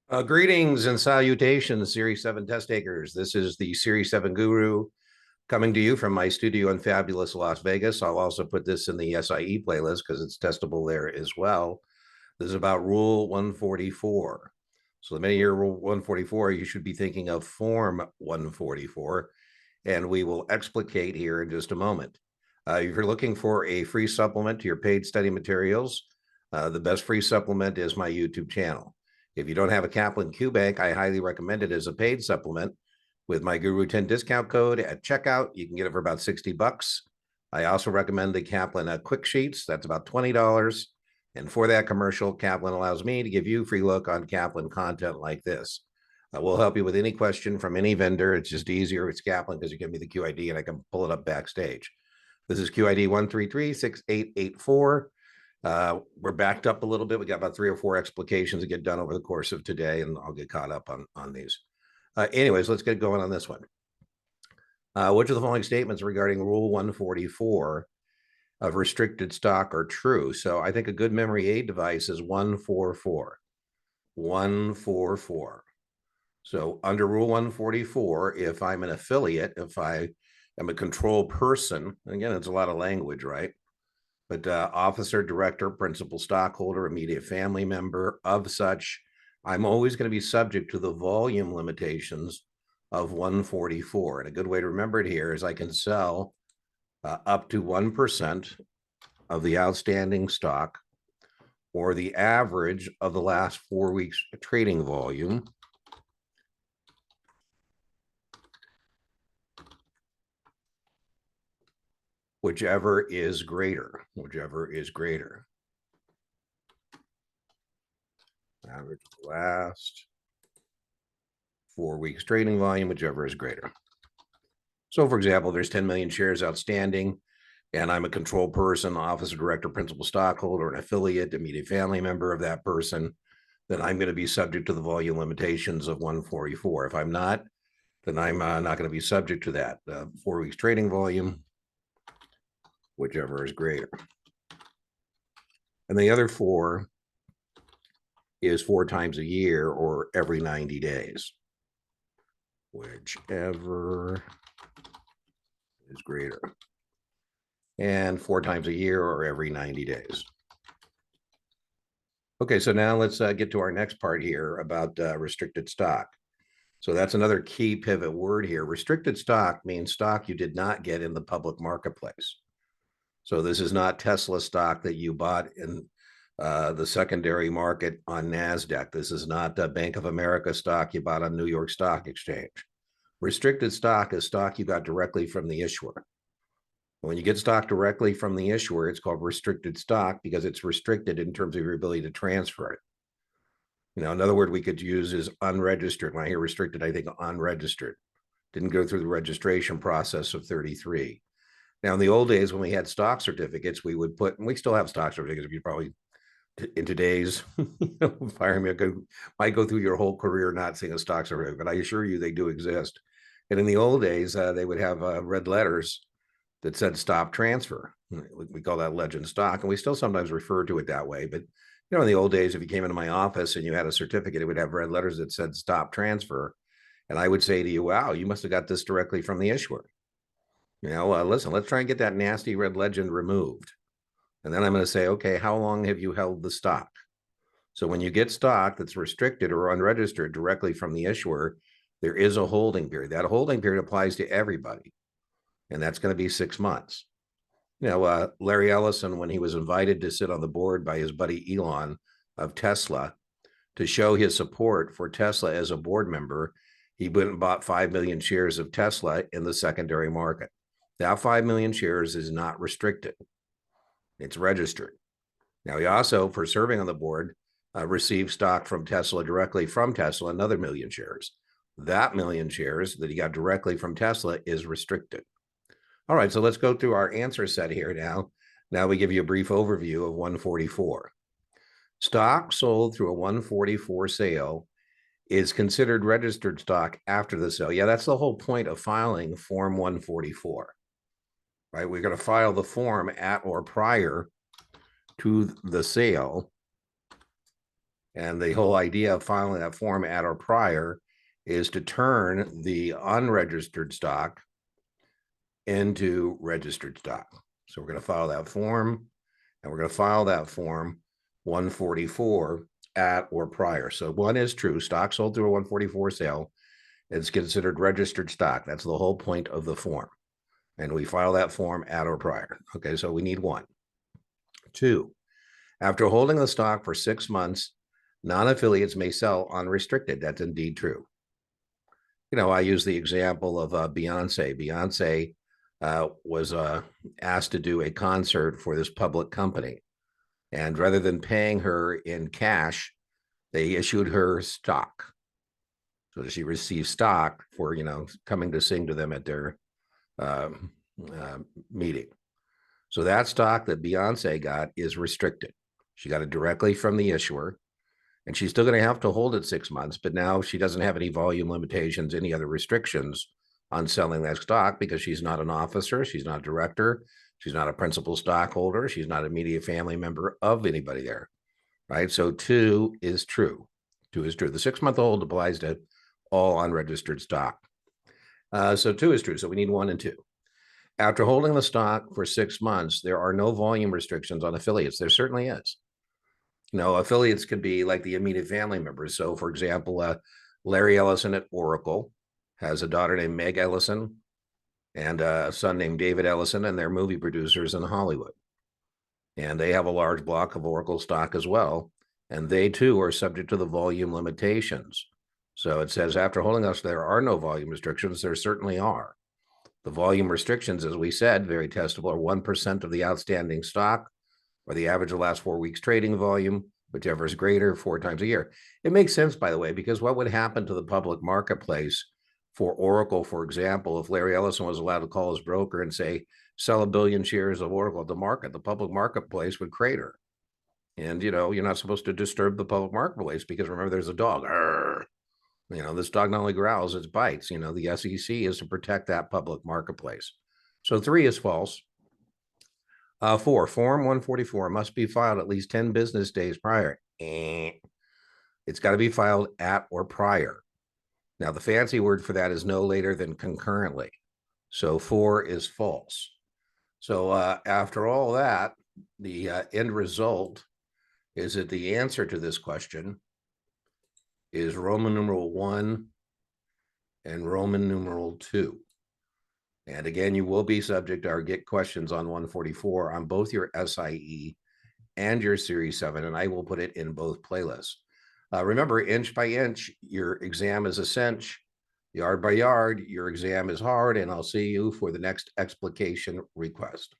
Greetings and salutations, Series 7 test takers. This is the Series 7 Guru coming to you from my studio in fabulous Las Vegas. I'll also put this in the SIE playlist because it's testable there as well. This is about Rule 144. So the minute you hear Rule 144, you should be thinking of Form 144, and we will explicate here in just a moment. If you're looking for a free supplement to your paid study materials, the best free supplement is my YouTube channel. If you don't have a Kaplan QBank, I highly recommend it as a paid supplement. With my Guru 10 discount code at checkout, you can get it for about 60 bucks. I also recommend the Kaplan Quick Sheets. That's about $20. And for that commercial, Kaplan allows me to give you a free look on Kaplan content like this. We'll help you with any question from any vendor. It's just easier. It's Kaplan because you give me the QID and I can pull it up backstage. This is QID 1336884. We're backed up a little bit. We got about 3 or 4 explications to get done over the course of today, and I'll get caught up on these. Anyways, let's get going on this one. Which of the following statements regarding Rule 144 of restricted stock are true? So I think a good memory aid device is 144. 144. So under Rule 144, if I'm an affiliate, if I am a control person, again, it's a lot of language, right? But officer, director, principal stockholder, immediate family member of such, I'm always going to be subject to the volume limitations of 144. And a good way to remember it here is I can sell up to 1% of the outstanding stock or the average of the last 4 weeks trading volume. Whichever is greater, whichever is greater. Average last 4 weeks trading volume, whichever is greater. So for example, there's 10 million shares outstanding and I'm a control person, officer, director, principal stockholder, an affiliate, immediate family member of that person, then I'm going to be subject to the volume limitations of 144. If I'm not, then I'm not going to be subject to that 4 weeks trading volume, whichever is greater. And the other 4 is 4 times a year or every 90 days, whichever is greater. And 4 times a year or every 90 days. Okay, so now let's get to our next part here about restricted stock. So that's another key pivot word here. Restricted stock means stock you did not get in the public marketplace. So this is not Tesla stock that you bought in the secondary market on NASDAQ. This is not Bank of America stock you bought on New York Stock Exchange. Restricted stock is stock you got directly from the issuer. When you get stock directly from the issuer, it's called restricted stock because it's restricted in terms of your ability to transfer it. You know, another word we could use is unregistered. When I hear restricted, I think unregistered. Didn't go through the registration process of 33. Now, in the old days, when we had stock certificates, we would put, and we still have stock certificates, if you probably in today's environment, might go through your whole career not seeing a stock certificate, but I assure you they do exist. And in the old days, they would have red letters that said stop transfer. We call that legend stock, and we still sometimes refer to it that way. But you know, in the old days, if you came into my office and you had a certificate, it would have red letters that said stop transfer. And I would say to you, wow, you must have got this directly from the issuer. You know, listen, let's try and get that nasty red legend removed. And then I'm going to say, okay, how long have you held the stock? So when you get stock that's restricted or unregistered directly from the issuer, there is a holding period. That holding period applies to everybody. And that's going to be 6 months. You know, Larry Ellison, when he was invited to sit on the board by his buddy Elon of Tesla to show his support for Tesla as a board member, he went and bought 5 million shares of Tesla in the secondary market. That 5 million shares is not restricted. It's registered. Now, he also, for serving on the board, received stock from Tesla directly from Tesla, another million shares. That million shares that he got directly from Tesla is restricted. All right, so let's go through our answer set here now. Now we give you a brief overview of 144. Stock sold through a 144 sale is considered registered stock after the sale. Yeah, that's the whole point of filing Form 144, right? We're going to file the form at or prior to the sale. And the whole idea of filing that form at or prior is to turn the unregistered stock into registered stock. So we're going to file that form, and we're going to file that form 144 at or prior. So one is true, stock sold through a 144 sale. It's considered registered stock. That's the whole point of the form. And we file that form at or prior. Okay, so we need one. Two, after holding the stock for 6 months, non-affiliates may sell unrestricted. That's indeed true. I use the example of Beyonce. Beyonce was asked to do a concert for this public company. And rather than paying her in cash, they issued her stock. So that she received stock for, coming to sing to them at their uh, meeting. So that stock that Beyonce got is restricted. She got it directly from the issuer, and she's still going to have to hold it 6 months, but now she doesn't have any volume limitations, any other restrictions on selling that stock because she's not an officer, she's not a director, she's not a principal stockholder, she's not an immediate family member of anybody there, right? So 2 is true. 2 is true. The 6-month hold applies to all unregistered stock. So 2 is true. So we need 1 and 2. After holding the stock for 6 months, there are no volume restrictions on affiliates. There certainly is. Affiliates could be like the immediate family members. So, for example, Larry Ellison at Oracle has a daughter named Meg Ellison and a son named David Ellison, and they're movie producers in Hollywood. And they have a large block of Oracle stock as well. And they too are subject to the volume limitations. So it says after holding us, there are no volume restrictions. There certainly are. The volume restrictions, as we said, very testable, are 1% of the outstanding stock, or the average of the last 4 weeks trading volume, whichever is greater, 4 times a year. It makes sense, by the way, because what would happen to the public marketplace for Oracle, for example, if Larry Ellison was allowed to call his broker and say, sell 1 billion shares of Oracle at the market, the public marketplace would crater. And, you're not supposed to disturb the public marketplace because remember, there's a dog. Arr. This dog not only growls, it bites. The SEC is to protect that public marketplace. So 3 is false. 4, Form 144 must be filed at least 10 business days prior. It's got to be filed at or prior. Now, the fancy word for that is no later than concurrently. So 4 is false. So after all that, the end result is that the answer to this question is Roman numeral 1 and Roman numeral 2. And again, you will be subject to our Get Questions on 144 on both your SIE and your Series 7, and I will put it in both playlists. Remember, inch by inch, your exam is a cinch. Yard by yard, your exam is hard, and I'll see you for the next explication request.